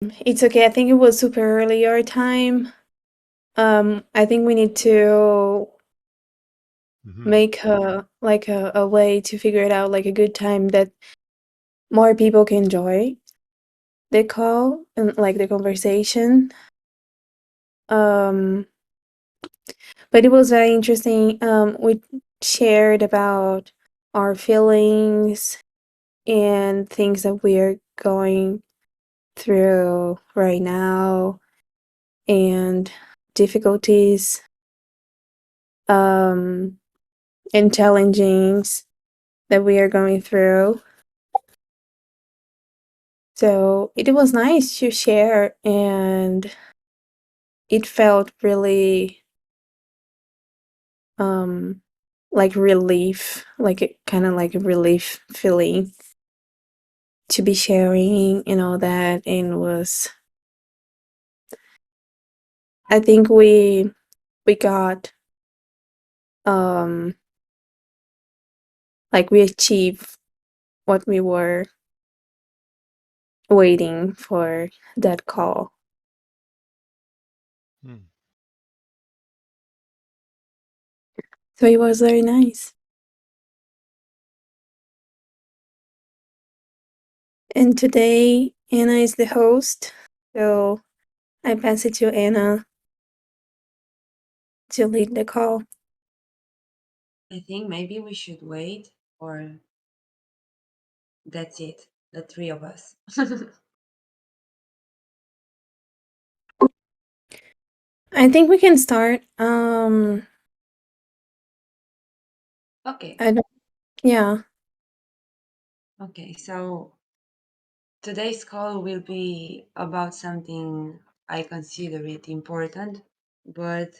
It's okay. I think it was super early our time. I think we need to Hmm. make a way to figure it out, like a good time that more people can join the call and like the conversation. Um, but it was very interesting. We shared about our feelings and things that we are going through right now and difficulties um and challengings that we are going through. So it was nice to share, and it felt really um like relief, like it kind of like a relief feeling to be sharing and all that. And was, I think we got um like we achieved what we were waiting for, that call. Hmm. So it was very nice. And today Anna is the host, so I pass it to Anna to lead the call. I think maybe we should wait, or that's it, the three of us. I think we can start. Okay, I don't. Yeah. okay, so today's call will be about something I consider it important, but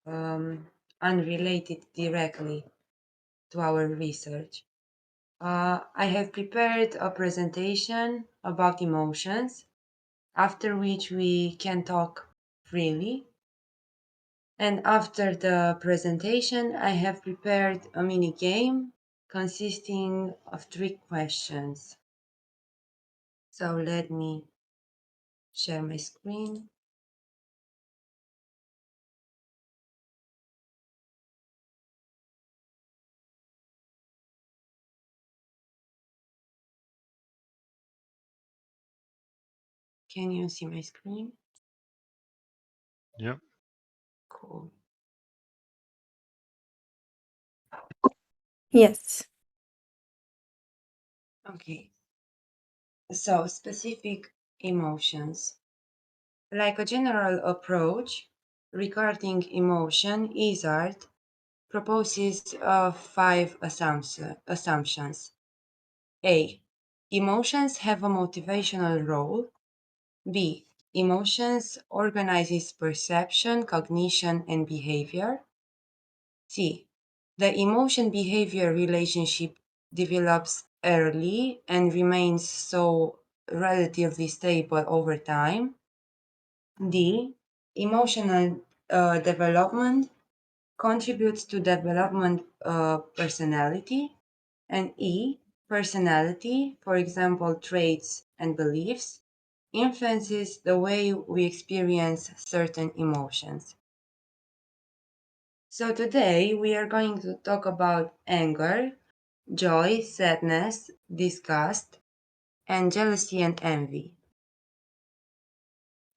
um, unrelated directly to our research. I have prepared a presentation about emotions, after which we can talk freely. And after the presentation, I have prepared a mini game consisting of three questions. So let me share my screen. Can you see my screen? Yep. Cool. Yes. Okay. So specific emotions. Like a general approach regarding emotion, Isard proposes five assumptions. A. Emotions have a motivational role. B. Emotions organizes perception, cognition, and behavior. C. The emotion-behavior relationship develops early and remains so relatively stable over time. D. Emotional development contributes to development personality. And E. Personality, for example, traits and beliefs, influences the way we experience certain emotions. So today we are going to talk about anger, joy, sadness, disgust, and jealousy and envy.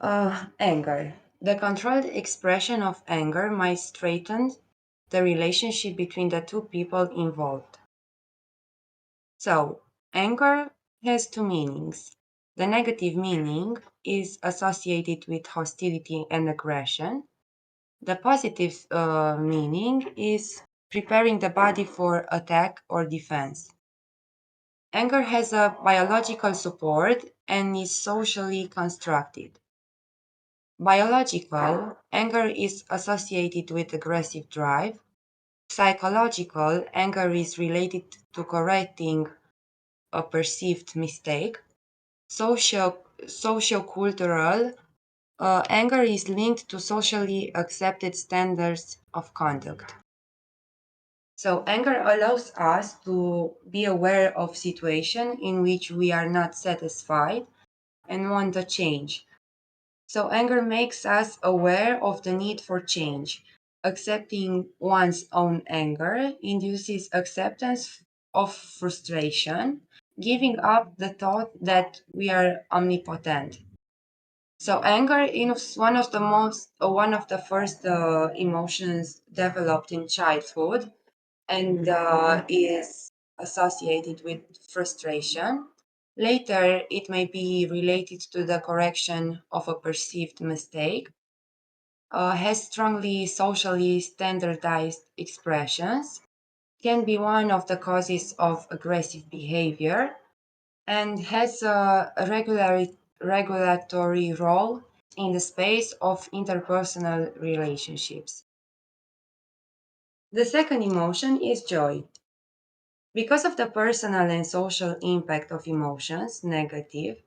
Anger. The controlled expression of anger might straighten the relationship between the two people involved. So, anger has two meanings. The negative meaning is associated with hostility and aggression. The positive meaning is preparing the body for attack or defense. Anger has a biological support and is socially constructed. Biological, anger is associated with aggressive drive. Psychological, anger is related to correcting a perceived mistake. Sociocultural, anger is linked to socially accepted standards of conduct. So anger allows us to be aware of situation in which we are not satisfied and want a change. So anger makes us aware of the need for change. Accepting one's own anger induces acceptance of frustration, giving up the thought that we are omnipotent. So anger is one of the first emotions developed in childhood and is associated with frustration. Later, it may be related to the correction of a perceived mistake, has strongly socially standardized expressions, can be one of the causes of aggressive behavior, and has a regulatory role in the space of interpersonal relationships. The second emotion is joy. Because of the personal and social impact of emotions, negative,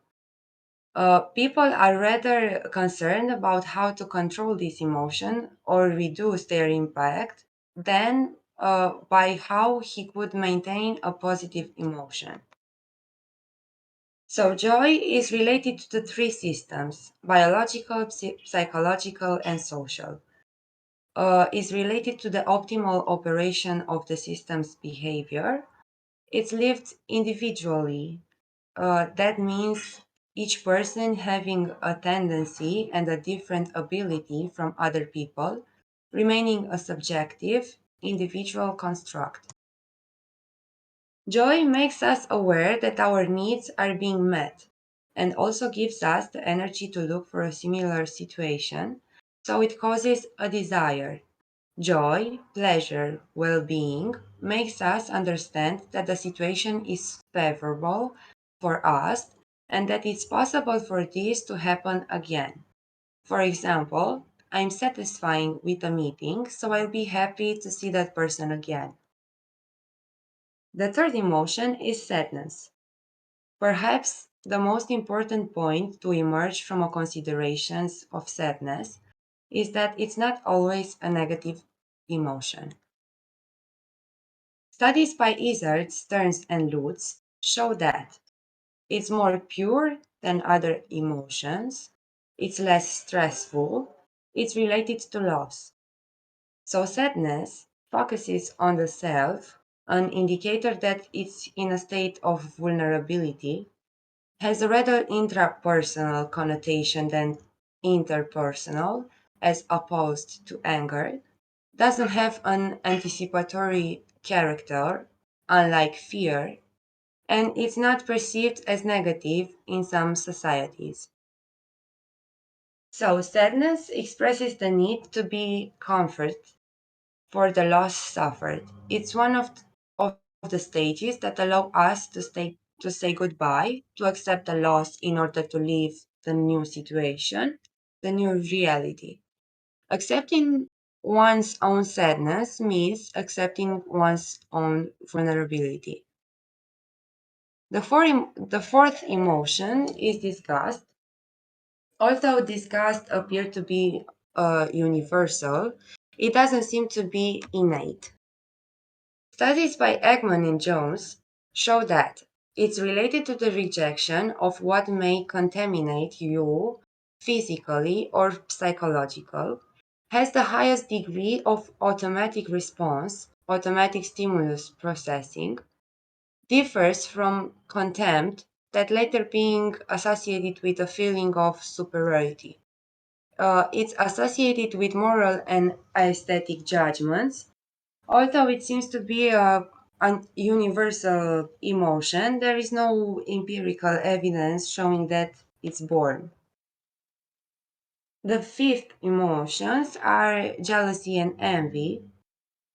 people are rather concerned about how to control this emotion or reduce their impact than by how he could maintain a positive emotion. So, joy is related to the three systems: biological, psychological, and social. Is related to the optimal operation of the system's behavior. It's lived individually. That means each person having a tendency and a different ability from other people, remaining a subjective, individual construct. Joy makes us aware that our needs are being met and also gives us the energy to look for a similar situation, so it causes a desire. Joy, pleasure, well being makes us understand that the situation is favorable for us and that it's possible for this to happen again. For example, I'm satisfying with a meeting, so I'll be happy to see that person again. The third emotion is sadness. Perhaps the most important point to emerge from a considerations of sadness is that it's not always a negative emotion. Studies by Izzard, Stearns, and Lutz show that it's more pure than other emotions, it's less stressful, it's related to loss. So, sadness focuses on the self, an indicator that it's in a state of vulnerability, has a rather intrapersonal connotation than interpersonal, as opposed to anger, doesn't have an anticipatory character, unlike fear, and it's not perceived as negative in some societies. So, sadness expresses the need to be comforted for the loss suffered. It's one of the stages that allow us to say goodbye, to accept the loss in order to live the new situation, the new reality. Accepting one's own sadness means accepting one's own vulnerability. The fourth emotion is disgust. Although disgust appears to be universal, it doesn't seem to be innate. Studies by Eggman and Jones show that it's related to the rejection of what may contaminate you physically or psychological, has the highest degree of automatic response, automatic stimulus processing, differs from contempt that later being associated with a feeling of superiority. It's associated with moral and aesthetic judgments. Although it seems to be a universal emotion, there is no empirical evidence showing that it's born. The fifth emotions are jealousy and envy.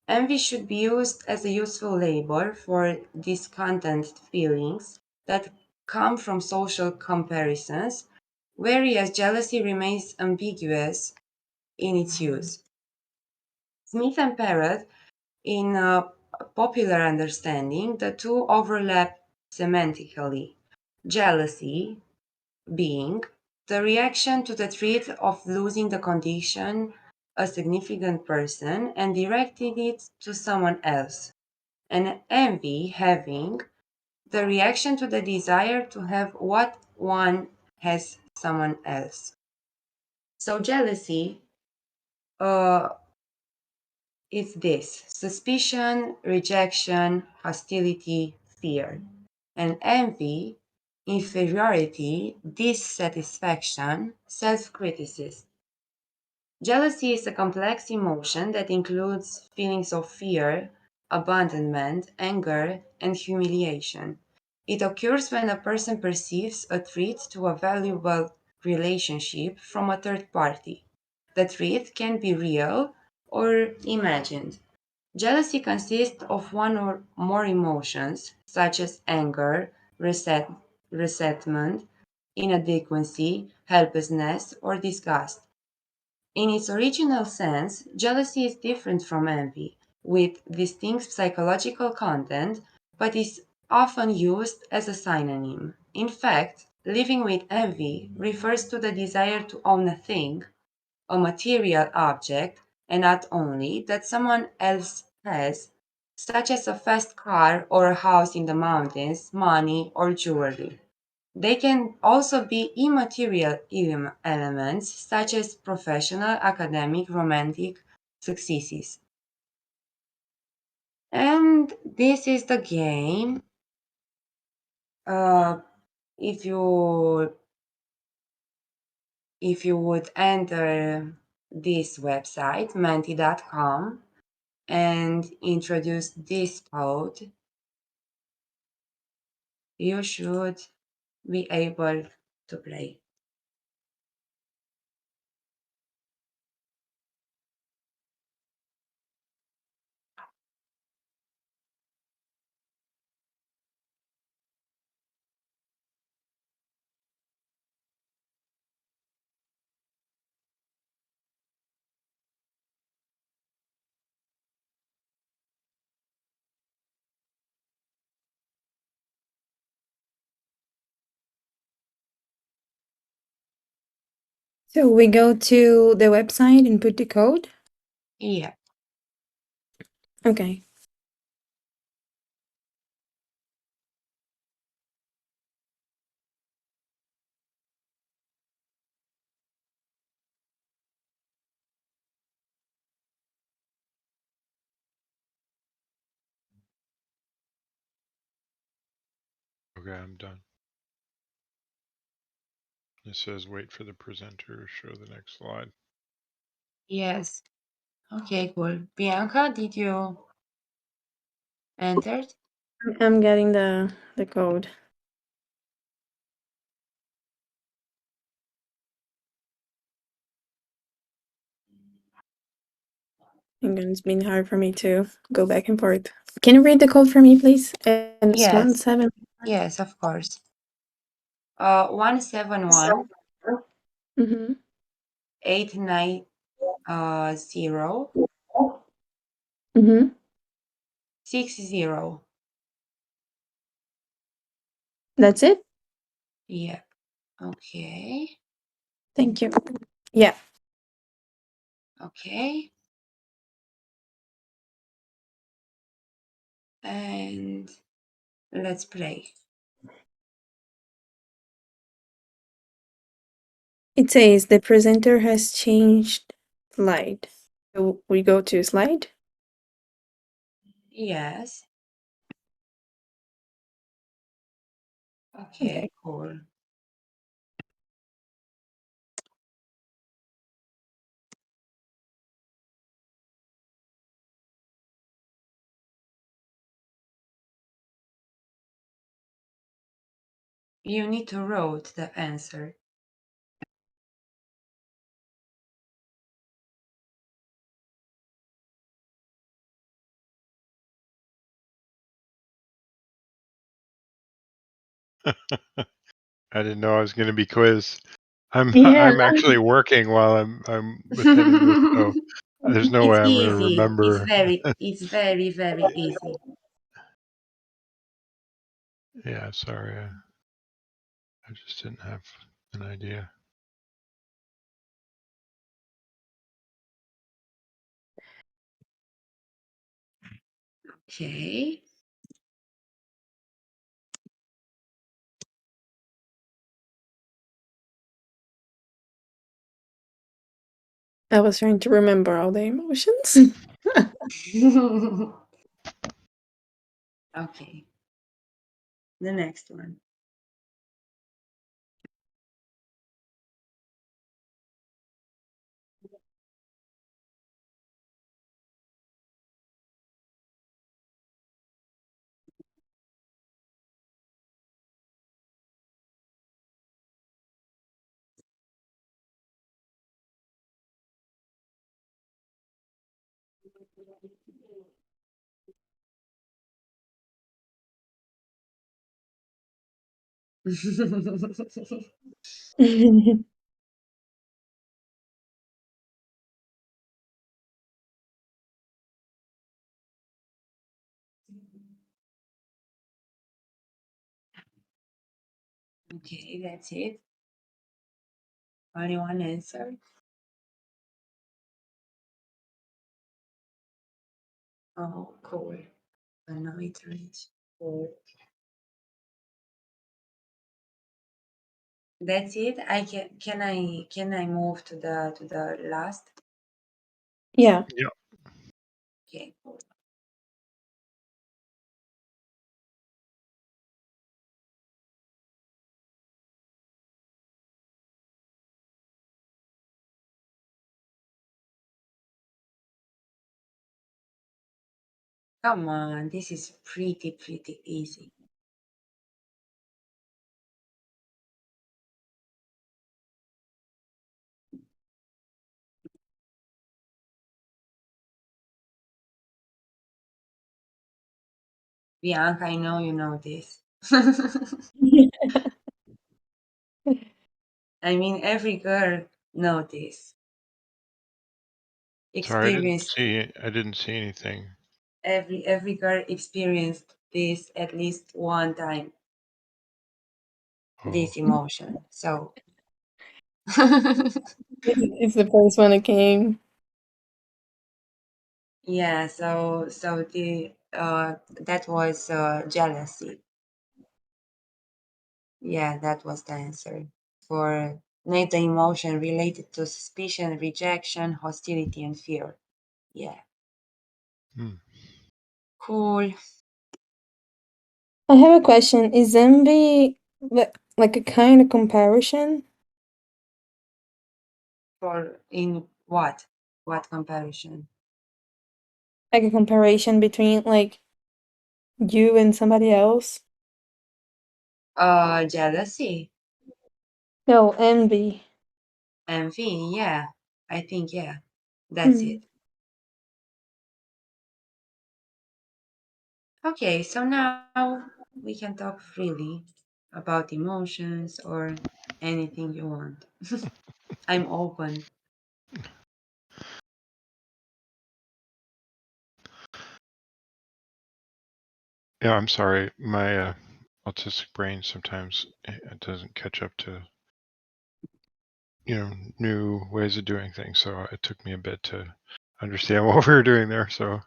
Envy should be used as a useful label for discontent feelings that come from social comparisons, whereas jealousy remains ambiguous in its use. Smith and Parrott, in a popular understanding, the two overlap semantically. Jealousy being the reaction to the threat of losing the condition a significant person and directing it to someone else, and envy having the reaction to the desire to have what one has someone else. So jealousy uh, is this: suspicion, rejection, hostility, fear. And envy, inferiority, dissatisfaction, self criticism. Jealousy is a complex emotion that includes feelings of fear, abandonment, anger, and humiliation. It occurs when a person perceives a threat to a valuable relationship from a third party. The threat can be real or imagined. Jealousy consists of one or more emotions, such as anger, resentment, inadequacy, helplessness, or disgust. In its original sense, jealousy is different from envy, with distinct psychological content, but is often used as a synonym. In fact, living with envy refers to the desire to own a thing, a material object, and not only that someone else has, such as a fast car or a house in the mountains, money, or jewelry. They can also be immaterial elements such as professional, academic, romantic successes. And this is the game. Uh, if you if you would enter this website, menti.com, and introduce this code, you should be able to play. So we go to the website and put the code? Yeah. Okay. Okay, I'm done. It says wait for the presenter to show the next slide. Yes. Okay, cool. Bianca, did you enter? I'm getting the code. And it's been hard for me to go back and forth. Can you read the code for me, please? And it's Yes. 17. Yes, of course. 171 Mm-hmm. 890 Mm-hmm. 60. That's it? Yeah. Okay. Thank you. Yeah. Okay. And let's play. It says the presenter has changed slide. So we go to slide. Yes. Okay. Okay, cool. You need to write the answer. I didn't know I was going to be quizzed. I'm Yeah. I'm actually working while I'm attending this, so there's no It's way I'm going to easy. remember. It's very, very easy. Yeah, sorry. I just didn't have an idea. Okay. I was trying to remember all the emotions. Okay, the next one. Okay, that's it. Only one answer. Oh, cool. I know it's rich. Cool. That's it. I can I move to the last? Yeah. Yeah. Okay, cool. Come on, this is pretty easy. Bianca, I know you know this. I mean, every girl know this. Sorry, Experienced I didn't see anything. every girl experienced this at least one time. Oh, This emotion. So It's the first one that came. yeah. So the that was jealousy. Yeah, that was the answer for name the emotion related to suspicion, rejection, hostility, and fear. Yeah, hmm. cool. I have a question. Is envy like a kind of comparison? For in what? What comparison? Like a comparison between like you and somebody else? Jealousy, No, envy. envy. Yeah, I think yeah, that's Hmm. it. Okay, so now we can talk freely about emotions or anything you want. I'm open. Yeah, I'm sorry. My autistic brain sometimes it doesn't catch up to new ways of doing things. So it took me a bit to understand what we were doing there. So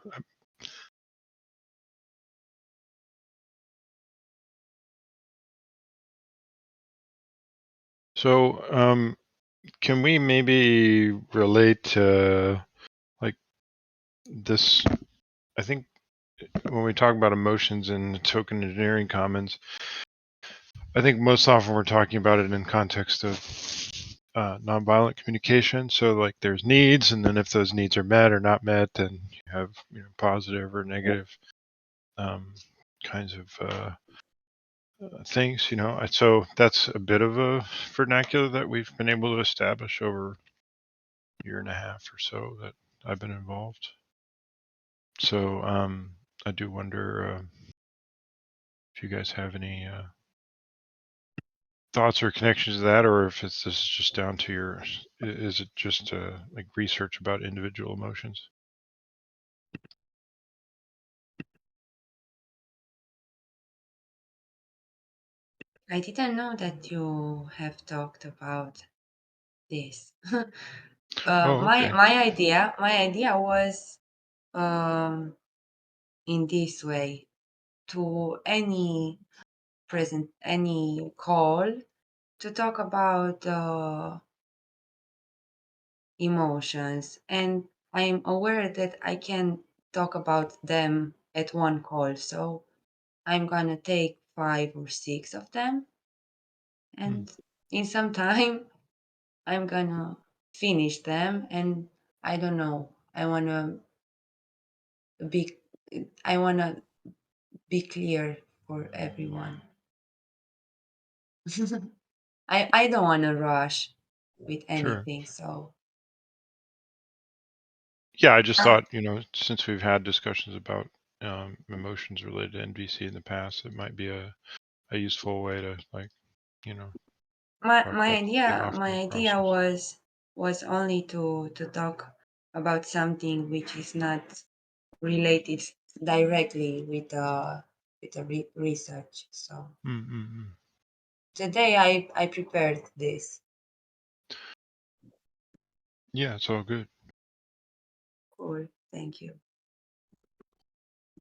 can we maybe relate to like this? I think when we talk about emotions in the token engineering commons, I think most often we're talking about it in context of nonviolent communication. So like there's needs, and then if those needs are met or not met, then you have positive or negative kinds of things. So that's a bit of a vernacular that we've been able to establish over a year and a half or so that I've been involved. So I do wonder if you guys have any thoughts or connections to that, or if this is just down to is it just like research about individual emotions? I didn't know that you have talked about this. Oh, okay. My idea was in this way to any call to talk about emotions, and I'm aware that I can talk about them at one call. So I'm gonna take 5 or 6 of them, Mm, and in some time I'm gonna finish them. And I don't know. Be I wanna be clear for everyone. I don't wanna rush with sure. anything. So Yeah, I just uh, thought, since we've had discussions about emotions related to NVC in the past, it might be a useful way to you know, my talk my about the idea my offering idea process. was only to talk about something which is not related directly with the research. So Mm-mm-mm. today I prepared this. Yeah, it's all good. Cool, thank you.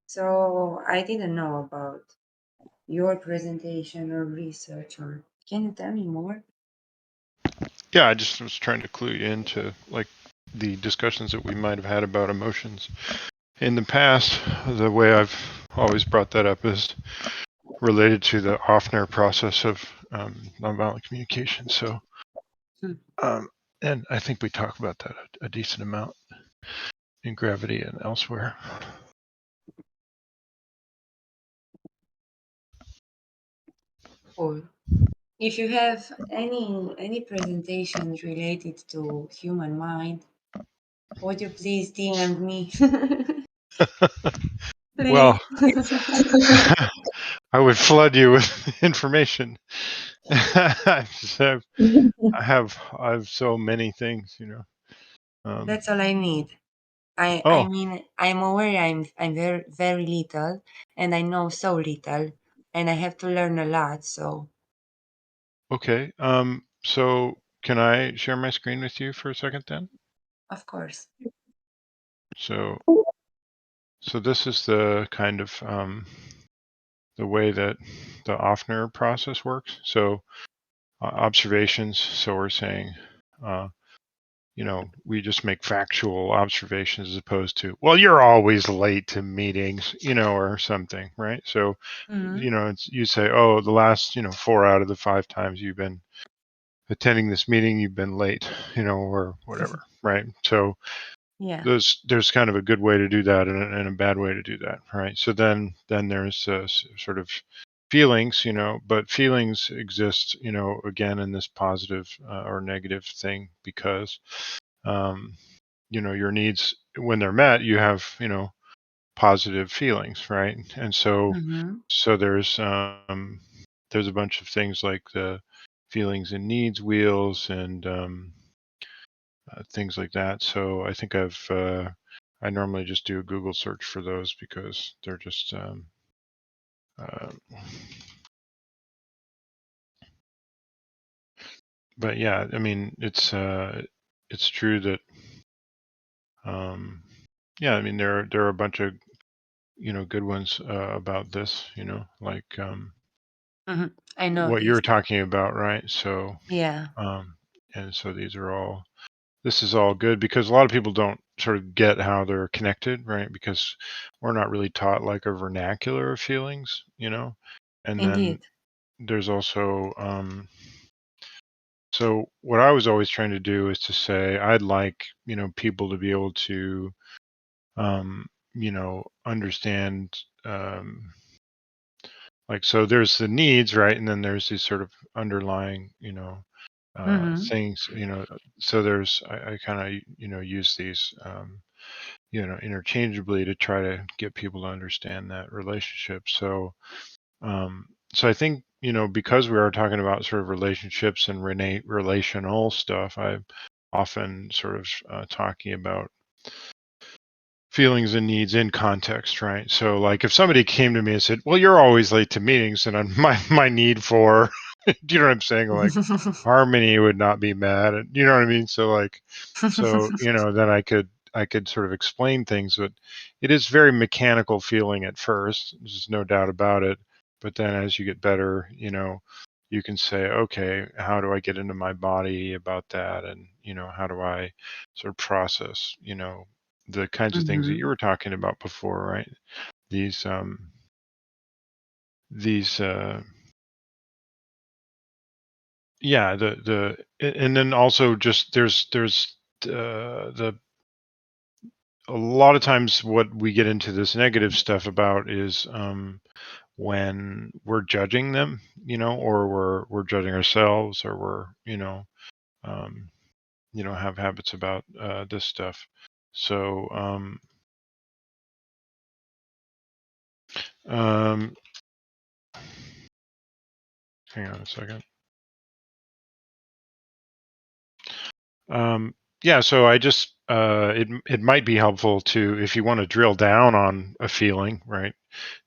So I didn't know about your presentation or research, or can you tell me more? Yeah, I just was trying to clue you into the discussions that we might have had about emotions in the past. The way I've always brought that up is related to the Offner process of nonviolent communication. So, Hmm. um, and I think we talk about that a decent amount in Gravity and elsewhere. Cool. If you have any presentations related to human mind, would you please DM me? Well, Please. I would flood you with information. I just I have so many things. Um, That's all I need. I oh, mean, I'm aware I'm very very little, and I know so little, and I have to learn a lot. So okay. So can I share my screen with you for a second then? of course. So, so this is the kind of the way that the Offner process works. So observations. So we're saying, uh, we just make factual observations as opposed to, well, you're always late to meetings, or something, right? So, Hmm. you say, oh, the last, 4 out of the 5 times you've been attending this meeting, you've been late, or whatever, right? So Yeah. there's kind of a good way to do that and a bad way to do that, right? So then there's sort of feelings, but feelings exist, again in this positive or negative thing because um, your needs when they're met, you have positive feelings, right? And Mm-hmm. so there's a bunch of things like the feelings and needs wheels and things like that. So I think I normally just do a Google search for those because they're just uh, but yeah, I mean it's true that um, yeah, I mean there are a bunch of good ones about this, like Hmm. I what you're noticed. talking about, right? So Yeah. um, and so this is all good because a lot of people don't sort of get how they're connected, right? Because we're not really taught like a vernacular of feelings, and then Indeed. there's also so what I was always trying to do is to say I'd like people to be able to understand like, so there's the needs, right? And then there's these sort of underlying Mm-hmm. things, so I kind of use these interchangeably to try to get people to understand that relationship. So I think because we are talking about sort of relationships and relational stuff, I'm often sort of talking about feelings and needs in context, right? So like if somebody came to me and said, well, you're always late to meetings, and my need for do you know what I'm saying, like harmony would not be met, and you know what I mean. So like then I could sort of explain things, but it is very mechanical feeling at first, there's no doubt about it, but then as you get better, you can say, okay, how do I get into my body about that? And, how do I sort of process, the kinds of things that you Mm-hmm. were talking about before, right? These, yeah, and then also just there's the a lot of times what we get into this negative stuff about is when we're judging them, or we're judging ourselves, or we're, um, have habits about this stuff. So, um, hang on a second. Yeah, so I just it might be helpful to, if you want to drill down on a feeling, right,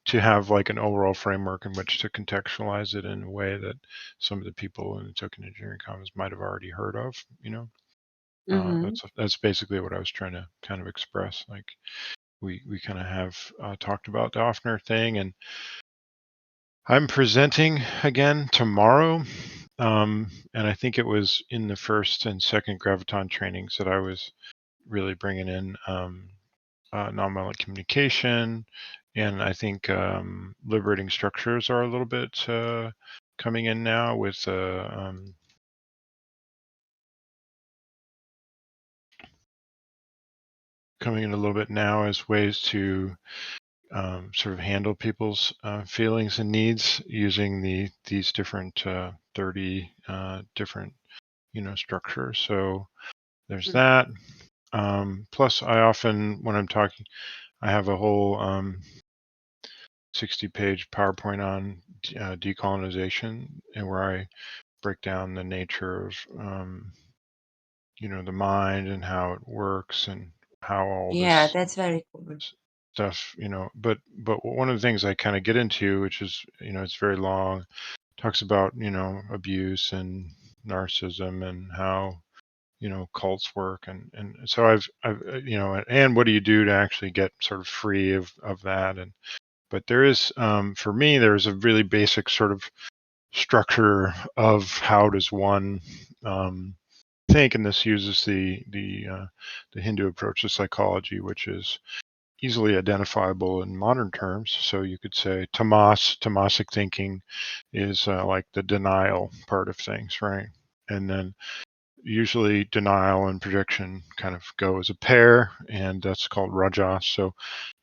to have like an overall framework in which to contextualize it in a way that some of the people in the token engineering commons might have already heard of. Mm-hmm. That's basically what I was trying to kind of express. Like we kind of have talked about the Offner thing, and I'm presenting again tomorrow. And I think it was in the first and second graviton trainings that I was really bringing in nonviolent communication, and I think liberating structures are a little bit coming in now with coming in a little bit now as ways to sort of handle people's feelings and needs using these different 30 different structures. So there's that. Plus, I often, when I'm talking, I have a whole 60-page PowerPoint on decolonization, and where I break down the nature of the mind and how it works and how all Yeah, this that's very cool. stuff, but one of the things I kind of get into, which is, it's very long, talks about, abuse and narcissism and how, cults work. And so I've, and what do you do to actually get sort of free of that? But there is, for me, there's a really basic sort of structure of how does one, think, and this uses the Hindu approach to psychology, which is easily identifiable in modern terms. So you could say tamasic thinking is like the denial part of things, right? And then usually denial and projection kind of go as a pair, and that's called rajas. So,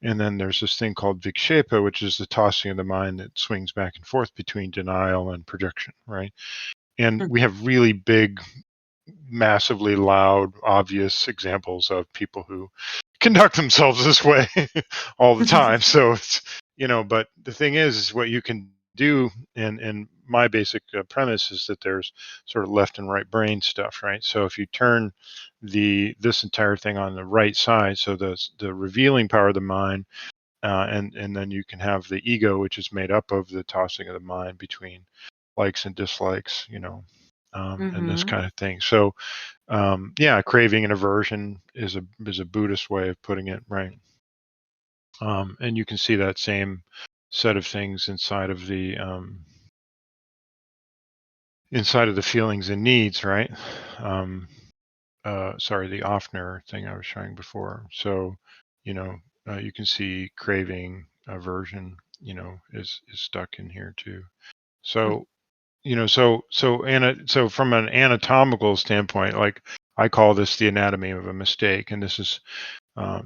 and then there's this thing called vikshepa, which is the tossing of the mind that swings back and forth between denial and projection, right? And we have really big, massively loud, obvious examples of people who conduct themselves this way all the time. So it's, but the thing is what you can do, and my basic premise is that there's sort of left and right brain stuff, right? So if you turn this entire thing on the right side, so the revealing power of the mind, and then you can have the ego, which is made up of the tossing of the mind between likes and dislikes, and this Mm-hmm. kind of thing. So yeah, craving and aversion is a Buddhist way of putting it, right? And you can see that same set of things inside of the feelings and needs, right? Sorry, the Offner thing I was showing before. So, you know, you can see craving, aversion, is stuck in here too. So, so from an anatomical standpoint, like I call this the anatomy of a mistake, and this is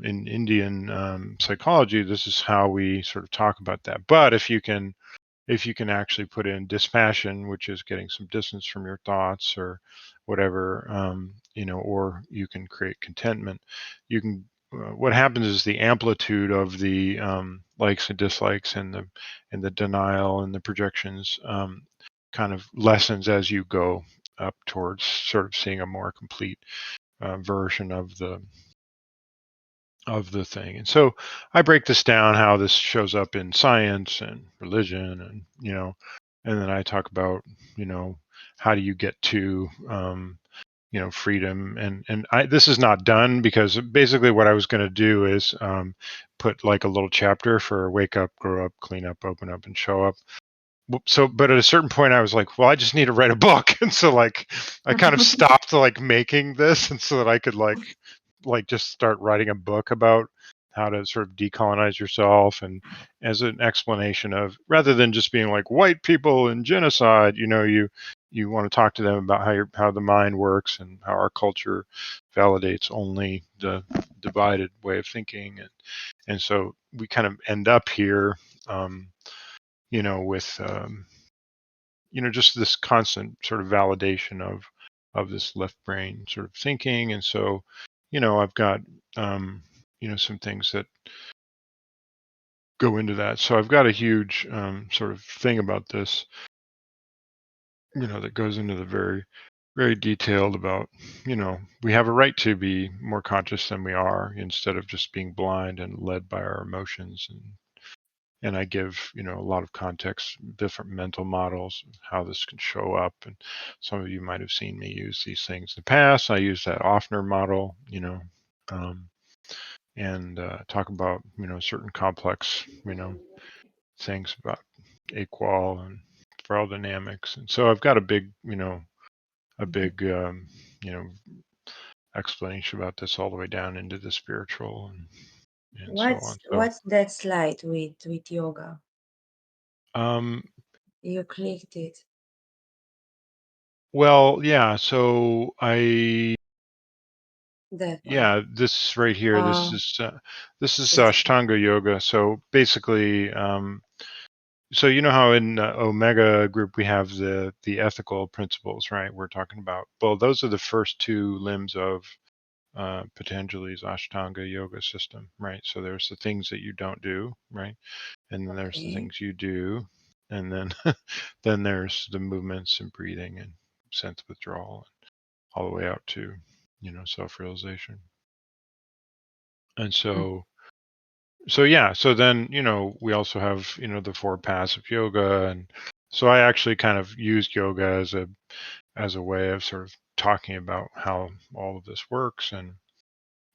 in Indian psychology. This is how we sort of talk about that. But if you can actually put in dispassion, which is getting some distance from your thoughts or whatever, or you can create contentment. You can. What happens is the amplitude of the likes and dislikes and the denial and the projections kind of lessens as you go up towards sort of seeing a more complete version of the thing. And so I break this down, how this shows up in science and religion, and then I talk about, how do you get to, freedom. And this is not done, because basically what I was going to do is put like a little chapter for wake up, grow up, clean up, open up, and show up. but at a certain point I was like, well, I just need to write a book. And so like I kind of stopped like making this, and so that I could like just start writing a book about how to sort of decolonize yourself, and as an explanation of, rather than just being like white people and genocide, you want to talk to them about how the mind works and how our culture validates only the divided way of thinking, and so we kind of end up here, with just this constant sort of validation of this left brain sort of thinking. And so I've got some things that go into that. So I've got a huge sort of thing about this, that goes into the very, very detailed about, we have a right to be more conscious than we are, instead of just being blind and led by our emotions. And I give, a lot of context, different mental models, how this can show up. And some of you might have seen me use these things in the past. I use that Offner model, and talk about, certain complex, things about equal and viral dynamics. And so I've got a big, a big, explanation about this all the way down into the spiritual and so on. So, What's that slide with yoga? um, You clicked it. well, yeah. So That one. yeah, this right here, this Uh, is it's Ashtanga Yoga. So basically, so you know how in Omega Group we have the ethical principles, right? We're talking about. Well, those are the first two limbs of Patanjali's Ashtanga Yoga system, right? So there's the things that you don't do, right? And then there's the okay. things you do, and then then there's the movements and breathing and sense withdrawal, all the way out to self-realization. And Mm. so yeah, so then we also have the four paths of yoga. And so I actually kind of used yoga as a way of sort of talking about how all of this works. And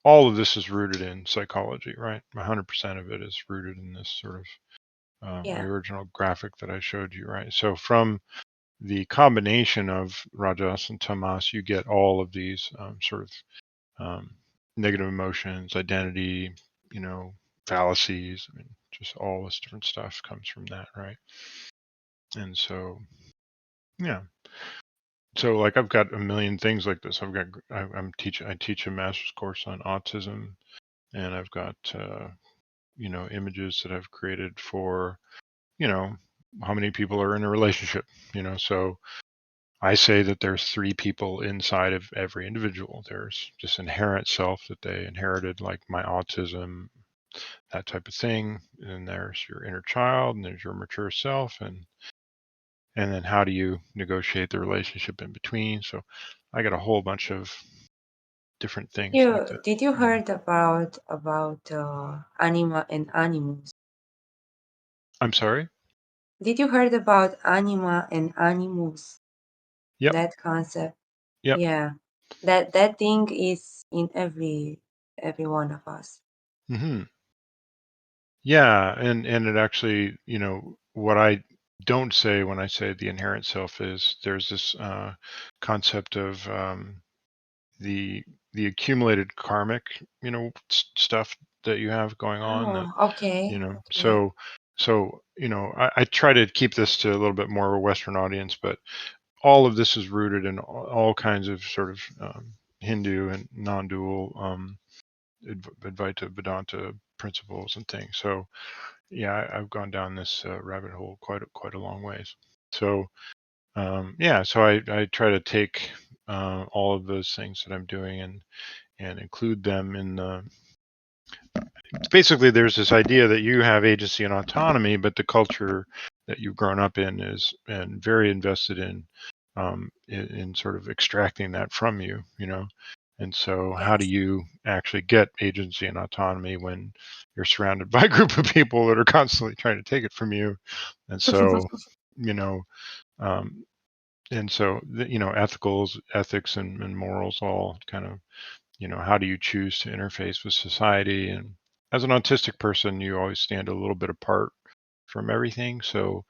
all of this is rooted in psychology, right? 100% of it is rooted in this sort of my Yeah. original graphic that I showed you, right? So from the combination of Rajas and Tamas, you get all of these sort of negative emotions, identity, fallacies. I mean, just all this different stuff comes from that, right? And so, yeah. So, like, I've got a million things like this. I teach a master's course on autism, and I've got, images that I've created for, you know, how many people are in a relationship, so I say that there's three people inside of every individual. There's this inherent self that they inherited, like my autism, that type of thing. And there's your inner child, and there's your mature self, and then how do you negotiate the relationship in between? So I got a whole bunch of different things like that. Did you you know. heard about anima and animus? I'm sorry. Did you heard about anima and animus? Yep. That concept? Yep. Yeah. That thing is in every one of us. hmm Yeah, and it actually, what I don't say when I say the inherent self is there's this concept of the accumulated karmic, stuff that you have going on, that Oh, okay. Okay. so I try to keep this to a little bit more of a Western audience, but all of this is rooted in all kinds of sort of Hindu and non-dual Advaita Vedanta principles and things. So yeah, I've gone down this rabbit hole quite a long ways. So yeah, so I try to take all of those things that I'm doing and include them in the. Basically, there's this idea that you have agency and autonomy, but the culture that you've grown up in is and very invested in sort of extracting that from you, And so, how do Yes. you actually get agency and autonomy when you're surrounded by a group of people that are constantly trying to take it from you? And so, you know, um, ethics and morals all kind of, how do you choose to interface with society? And as an autistic person, you always stand a little bit apart from everything. So,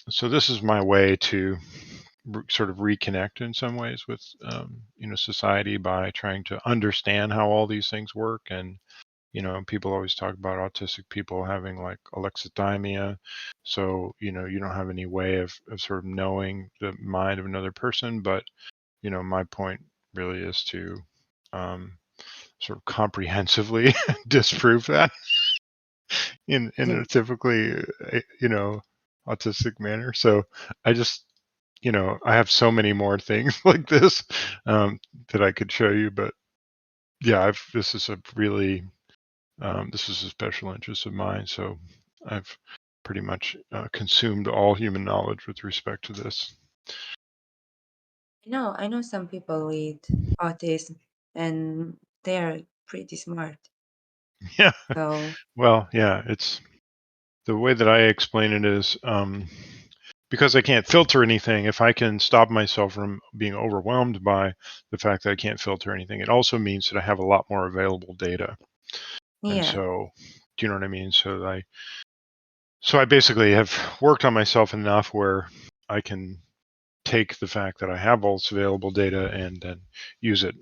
so this is my way to sort of reconnect in some ways with, society by trying to understand how all these things work. And, people always talk about autistic people having like alexithymia. So, you don't have any way of sort of knowing the mind of another person. But, my point really is to sort of comprehensively disprove that in a typically, autistic manner. So I just, I have so many more things like this that I could show you, but yeah, this is a really, this is a special interest of mine. So I've pretty much consumed all human knowledge with respect to this. I know some people with autism, and they're pretty smart. Yeah. So Well, yeah, it's the way that I explain it is, because I can't filter anything. If I can stop myself from being overwhelmed by the fact that I can't filter anything, it also means that I have a lot more available data. And yeah. so, do you know what I mean? So I basically have worked on myself enough where I can take the fact that I have all this available data and then use it,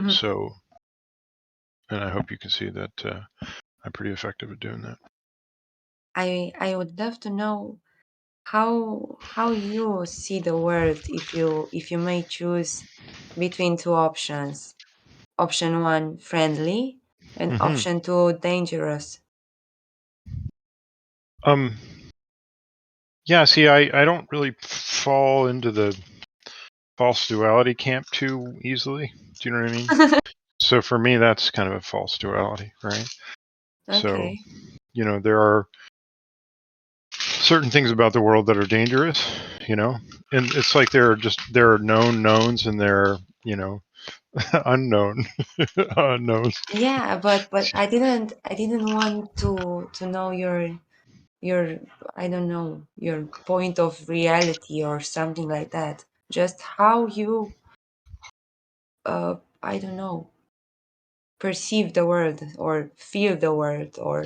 So, and I hope you can see that I'm pretty effective at doing that. I would love to know how you see the world if you may choose between two options. Option one, friendly, and hmm option two, dangerous. Um, yeah, see, I don't really fall into the false duality camp too easily. Do you know what I mean? So for me, that's kind of a false duality, right? So, Okay. there are certain things about the world that are dangerous, and it's like there are known knowns and there are, unknown unknowns. Yeah, but I didn't want to know your I don't know, your point of reality or something like that. Just how you I don't know, perceive the world or feel the world or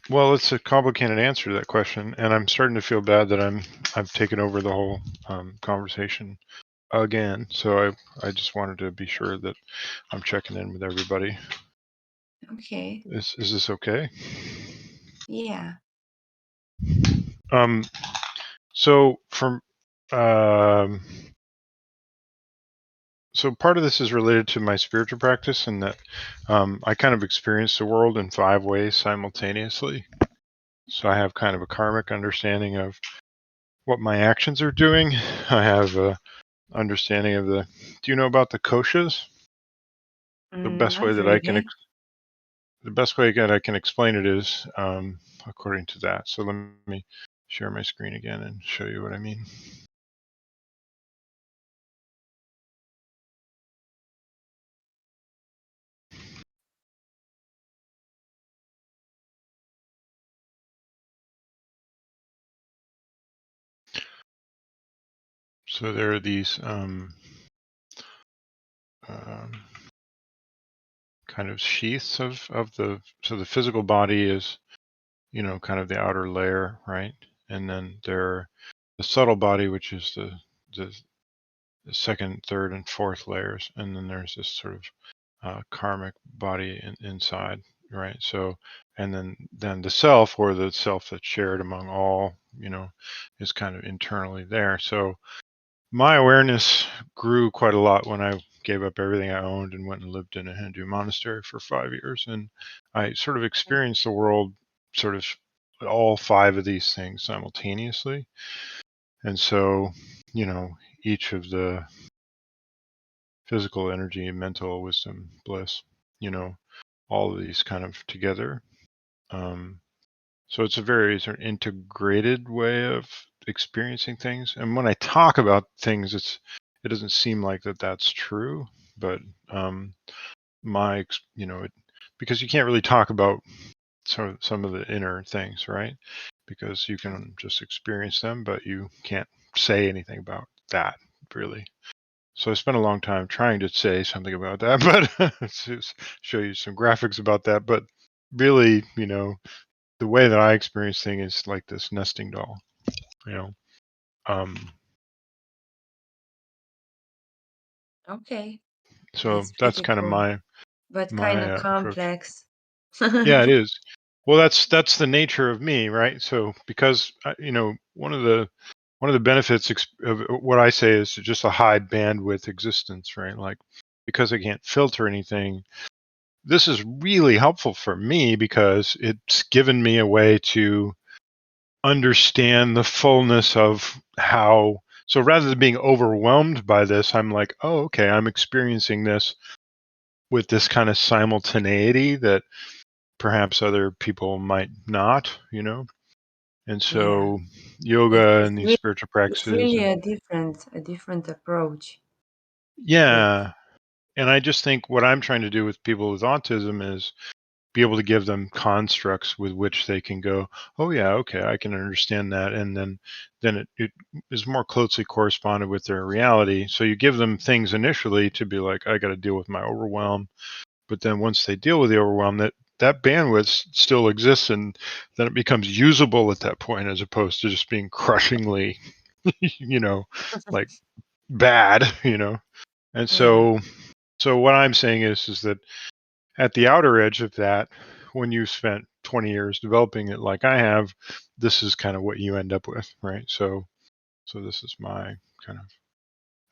Well, it's a complicated answer to that question, and I'm starting to feel bad that I've taken over the whole conversation again. So I just wanted to be sure that I'm checking in with everybody. okay. Is this okay? Yeah. Um, so from um, so part of this is related to my spiritual practice, and that I kind of experience the world in 5 ways simultaneously. So I have kind of a karmic understanding of what my actions are doing. I have a understanding of do you know about the koshas? The best way Not that I can really. the best way that I can explain it is according to that. So let me share my screen again and show you what I mean. So there are these um, kind of sheaths of so the physical body is, kind of the outer layer, right? And then the subtle body, which is the second, third, and fourth layers, and then there's this sort of karmic body inside, right? So, and then the self, or the self that's shared among all, is kind of internally there. So my awareness grew quite a lot when I gave up everything I owned and went and lived in a Hindu monastery for 5 years, and I sort of experienced the world sort of all 5 of these things simultaneously. And so, each of the physical energy, mental, wisdom, bliss, all of these kind of together. Um, so it's a very sort of integrated way of experiencing things. And when I talk about things, it doesn't seem like that's true, but because you can't really talk about some of the inner things, right? Because you can just experience them, but you can't say anything about that really. So I spent a long time trying to say something about that, but show you some graphics about that. But really, the way that I experience things is like this nesting doll, you know. Okay, So that's that's pretty kind of cool, my but kind my of approach. complex. Yeah, it is. Well, that's the nature of me, right? So because you know, one of the benefits of what I say is just a high bandwidth existence, right? Like because I can't filter anything, this is really helpful for me because it's given me a way to understand the fullness of how. So rather than being overwhelmed by this, I'm like, oh, okay, I'm experiencing this with this kind of simultaneity that perhaps other people might not, you know. And Yeah, so yoga it's and these really, spiritual it's practices really and a different approach with. yeah, and I just think what I'm trying to do with people with autism is be able to give them constructs with which they can go, oh yeah, okay, I can understand that, and then it is more closely corresponded with their reality. So you give them things initially to be like, I got to deal with my overwhelm, but then once they deal with the overwhelm, that bandwidth still exists, and then it becomes usable at that point, as opposed to just being crushingly, you know, like bad, you know. And Yeah, so what I'm saying is that at the outer edge of that, when you've spent 20 years developing it like I have, this is kind of what you end up with, right? So this is my kind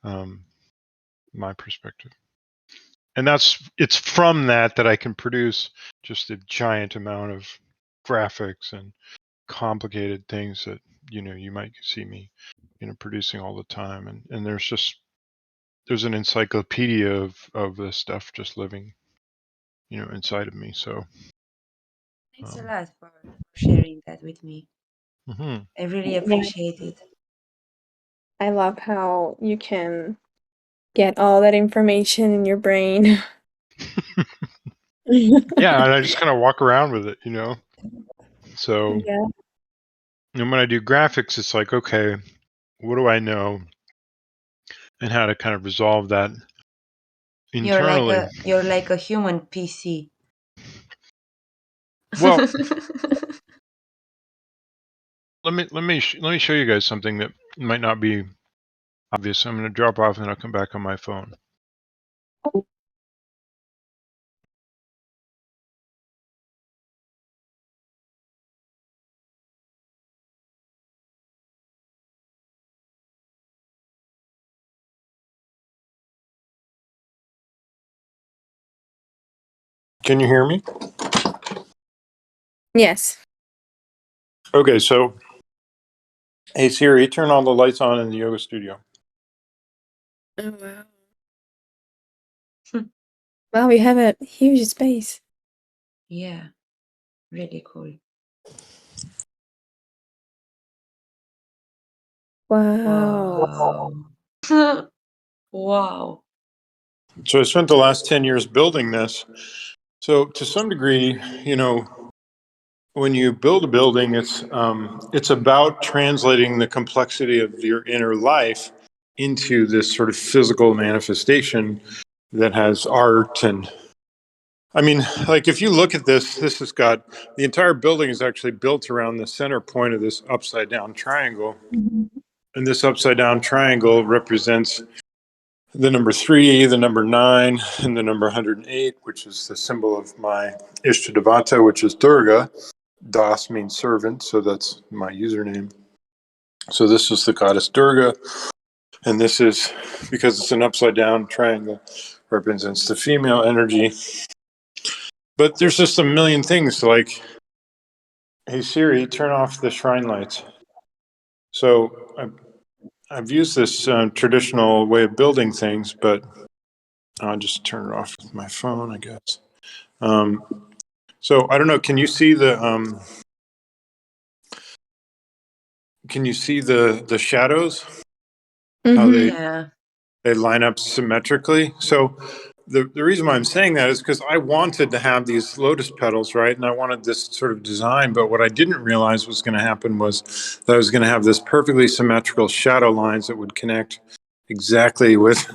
of my perspective. And it's from that I can produce just a giant amount of graphics and complicated things that, you know, you might see me, you know, producing all the time. And there's an encyclopedia of this stuff just living, you know, inside of me. So thanks a um, lot for sharing that with me. mhm. I really Yeah, appreciate it. I love how you can get all that information in your brain. Yeah, and I just kind of walk around with it, you know. So Yeah. and when I do graphics, it's like, okay, what do I know, and how to kind of resolve that You're like internally. a human PC. Well, let me show you guys something that might not be obvious. I'm going to drop off and I'll come back on my phone. Can you hear me? Yes. Okay, so hey Siri, turn all the lights on in the yoga studio. Oh, wow. Wow, we have a huge space. Yeah, really cool. Wow. Wow. Wow. So I spent the last 10 years building this. So to some degree, you know, when you build a building, it's about translating the complexity of your inner life into this sort of physical manifestation that has art. And I mean, like if you look at this has got the entire building is actually built around the center point of this upside down triangle. Mhm. And this upside down triangle represents the number 3, the number 9, and the number 108, which is the symbol of my Ishtadevata, which is Durga. Das means servant, so that's my username. So this is the goddess Durga, and this is, because it's an upside down triangle, represents the female energy. But there's just a million things like, hey Siri, turn off the shrine lights. So I've used this traditional way of building things, but I'll just turn it off with my phone, I guess. So I don't know. Can you see the shadows? How Mhm. Yeah. they line up symmetrically? So the reason why I'm saying that is because I wanted to have these lotus petals, right? And I wanted this sort of design, but what I didn't realize was going to happen was that I was going to have this perfectly symmetrical shadow lines that would connect exactly with,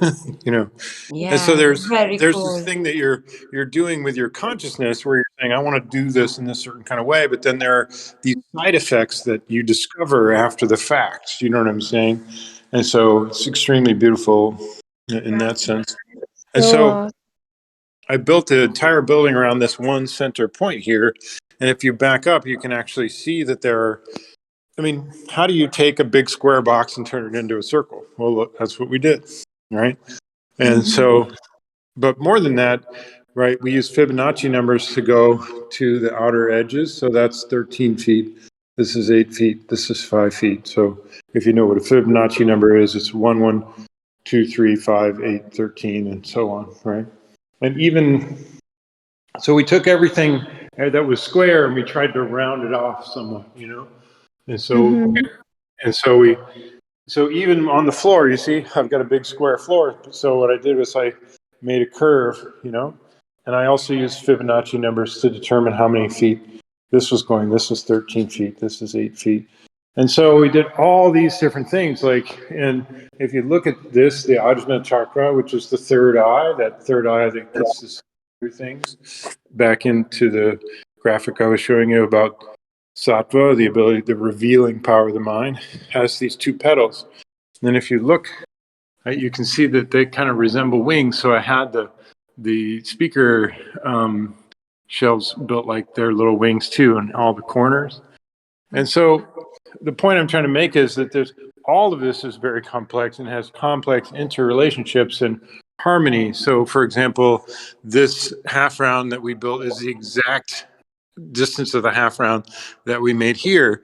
you know. And so Yeah, there's very this cool. thing that you're doing with your consciousness where you're saying, I want to do this in this certain kind of way, but then there are these side effects that you discover after the fact. You know what I'm saying? And so it's extremely beautiful in that sense. And so Sure. I built the entire building around this one center point here. And if you back up, you can actually see that there are, I mean, how do you take a big square box and turn it into a circle? Well, look, that's what we did, right? And so, but more than that, right, we use Fibonacci numbers to go to the outer edges. So that's 13 feet. This is 8 feet. This is 5 feet. So if you know what a Fibonacci number is, it's 1, 1, 2, 3, 5, 8, 13, and so on, right? And even, so we took everything that was square and we tried to round it off somewhat, you know? And so, Mm-hmm. and so we, so even on the floor, you see, I've got a big square floor. So what I did was I made a curve, you know, and I also used Fibonacci numbers to determine how many feet this was going. This is 13 feet. This is 8 feet. And so we did all these different things. Like, and if you look at this, the Ajna Chakra, which is the third eye, that third eye that gets us through things, back into the graphic I was showing you about Sattva, the ability, the revealing power of the mind, has these two petals. And if you look, you can see that they kind of resemble wings. So I had the speaker shelves built like their little wings too, in all the corners. And so the point I'm trying to make is that there's all of this is very complex and has complex interrelationships and harmony. So, for example, this half round that we built is the exact distance of the half round that we made here.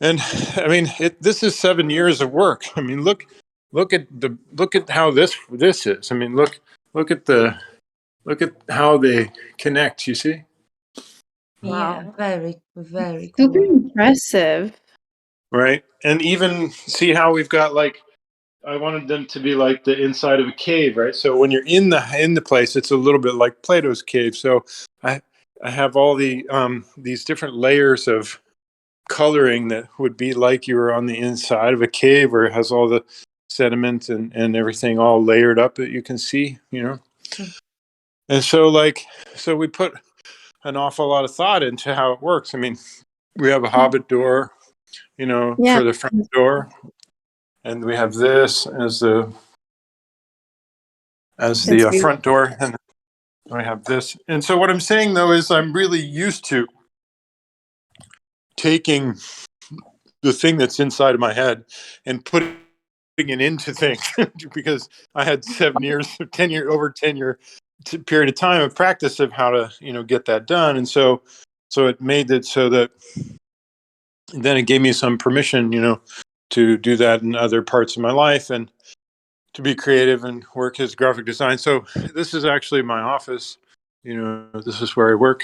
And I mean, this is 7 years of work. I mean, look at how this is. I mean, look at how they connect. You see, Yeah, Wow. very, very Super cool. impressive. right? And even see how we've got like I wanted them to be like the inside of a cave, right? So when you're in the place, it's a little bit like Plato's cave. So I I have all these different layers of coloring that would be like you were on the inside of a cave where it has all the sediment and everything all layered up that you can see, you know. Mm. And so like so we put an awful lot of thought into how it works. I mean, we have a hobbit door, you know, Yeah. for the front door, and we have this as That's the beautiful. front door, and I have this. And so what I'm saying though is I'm really used to taking the thing that's inside of my head and putting it into things because I had 7 years, 10 year, over 10 year period of time of practice of how to, you know, get that done. And so it made it so that then it gave me some permission, you know, to do that in other parts of my life and to be creative and work as graphic design. So this is actually my office, you know, this is where I work.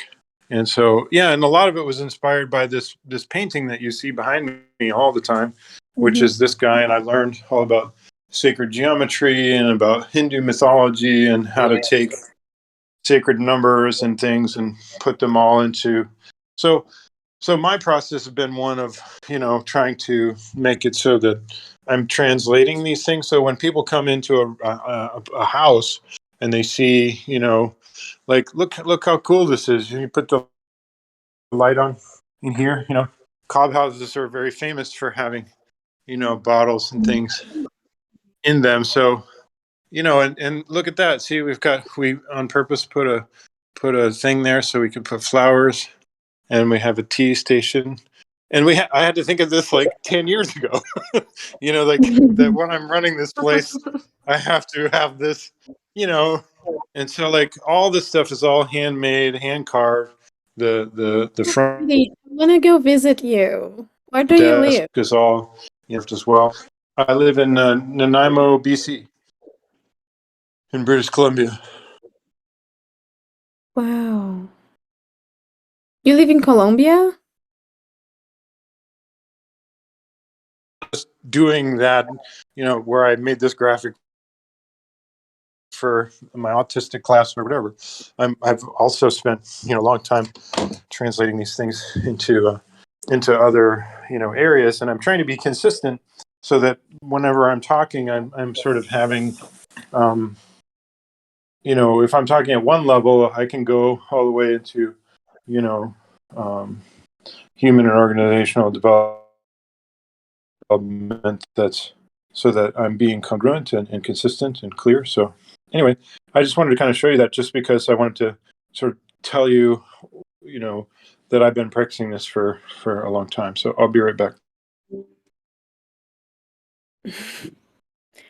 And so, yeah, and a lot of it was inspired by this painting that you see behind me all the time, which Mhm. is this guy. And I learned all about sacred geometry and about Hindu mythology and how to take sacred numbers and things and put them all into. So, so my process has been one of, you know, trying to make it so that I'm translating these things. So when people come into a house and they see, you know, like look how cool this is. You put the light on in here. You know, cob houses are very famous for having, you know, bottles and things in them. So, you know, and look at that. See, we on purpose put a thing there so we could put flowers, and we have a tea station. And I had to think of this like 10 years ago. You know, like that when I'm running this place, I have to have this, you know. And so like all this stuff is all handmade, hand carved. The front Really, I wanna go visit you. Where do you desk live? is all as well. I live in Nanaimo, BC, in British Columbia. Wow. You live in Colombia? Doing that, you know, where I made this graphic for my autistic class or whatever. I've also spent, you know, a long time translating these things into other, you know, areas, and I'm trying to be consistent so that whenever I'm talking, I'm sort of having um, if I'm talking at one level, I can go all the way into, human and organizational development. That's so that I'm being congruent and consistent and clear. So anyway, I just wanted to kind of show you that, just because I wanted to sort of tell you, that I've been practicing this for a long time. So I'll be right back.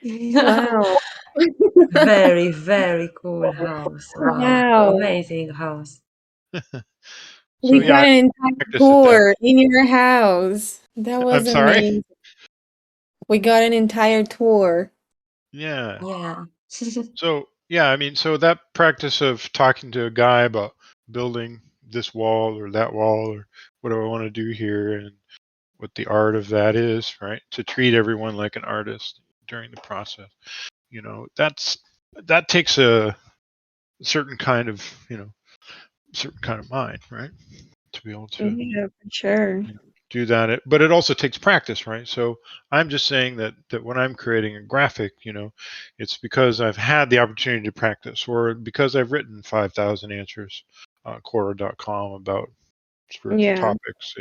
Wow. Very, very cool house. Wow. Wow. Amazing house. So We yeah, got I an entire practice at that. tour in your house. That I'm was sorry. amazing. We got an entire tour. Yeah. Yeah. So yeah, I mean, so that practice of talking to a guy about building this wall or that wall, or what do I want to do here, and what the art of that is, right? To treat everyone like an artist during the process. That takes a certain kind of, certain kind of mind, right? To be able to Yeah, for sure. do that. But it also takes practice, right? So I'm just saying that when I'm creating a graphic, it's because I've had the opportunity to practice, or because I've written 5,000 answers on Quora.com about spiritual Yeah, topics,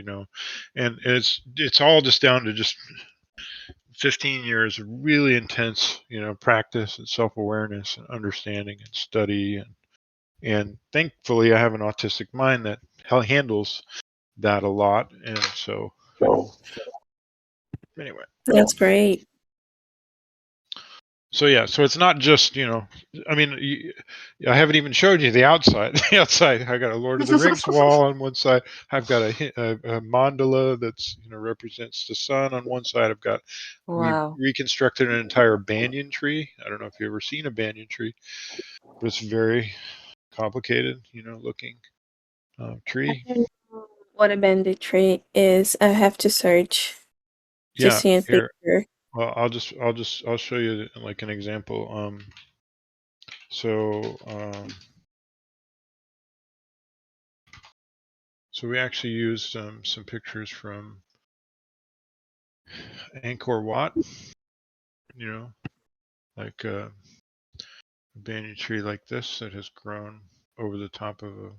and it's all just down to just 15 years of really intense, practice and self-awareness and understanding and study, and thankfully I have an autistic mind that handles that a lot, and so anyway. that's great. So yeah, so it's not just, I mean, I haven't even showed you the outside. The outside, I got a Lord of the Rings wall on one side. I've got a mandala that's, represents the sun on one side. We've Wow. reconstructed an entire banyan tree. I don't know if you've ever seen a banyan tree, but it's very complicated, looking tree. I don't know what a bandit tree is. I have to search to Yeah, see a here. picture. Well, I'll show you like an example. So So we actually used some pictures from Angkor Wat, like a banyan tree like this that has grown over the top of a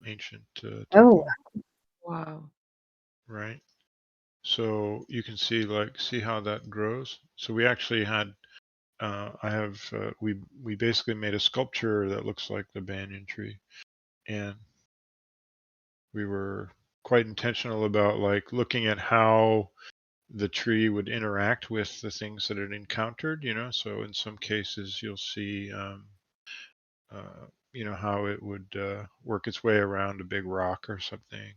ancient Oh, temple, Wow. right? So you can see how that grows. So we actually had we basically made a sculpture that looks like the banyan tree, and we were quite intentional about like looking at how the tree would interact with the things that it encountered, so in some cases you'll see how it would work its way around a big rock or something,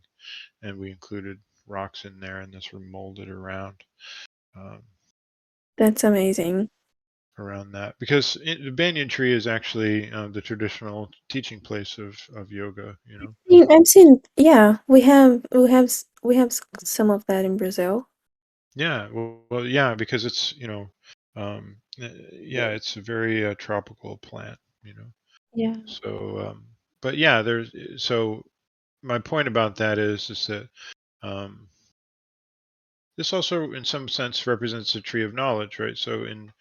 and we included rocks in there, and this were molded um, that's amazing. around that, because the banyan tree is actually the traditional teaching place of yoga. I've seen. Yeah, we have some of that in Brazil. Yeah, well, yeah, because it's yeah, it's a very tropical plant, Yeah, so but yeah, so my point about that is that um, this also, in some sense, represents a tree of knowledge, right? So in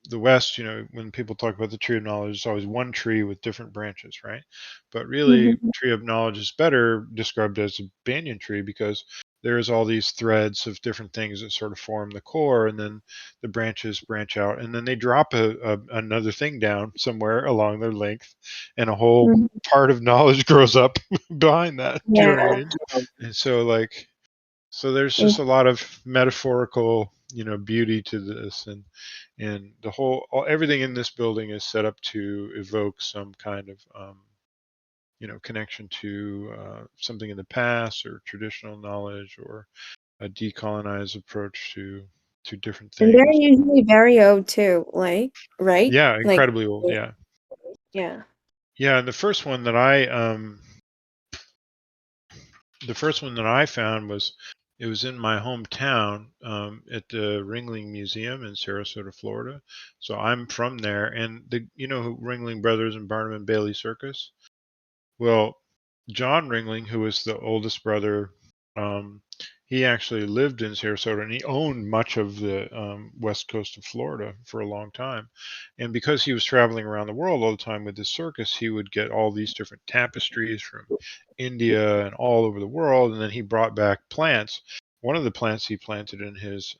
the West, when people talk about the tree of knowledge, it's always one tree with different branches, right? But really, mhm, tree of knowledge is better described as a banyan tree, because there's all these threads of different things that sort of form the core, and then the branches branch out, and then they drop another thing down somewhere along their length, and a whole mhm. part of knowledge grows up behind that. Do you know what I Yeah, mean? And so so there's it, just a lot of metaphorical, beauty to this, and everything in this building is set up to evoke some kind of, connection to something in the past, or traditional knowledge, or a decolonized approach to different and they're things. usually very old too, like, right? Yeah, Like, incredibly old. Yeah, yeah. yeah. And the first one that I found was in my hometown, at the Ringling Museum in Sarasota, Florida. So I'm from there, and who Ringling Brothers and Barnum and Bailey Circus. Well, John Ringling, who was the oldest brother, um, he actually lived in Sarasota, and he owned much of the west coast of Florida for a long time. And because he was traveling around the world all the time with his circus, he would get all these different tapestries from India and all over the world, and then he brought back plants. One of the plants he planted in his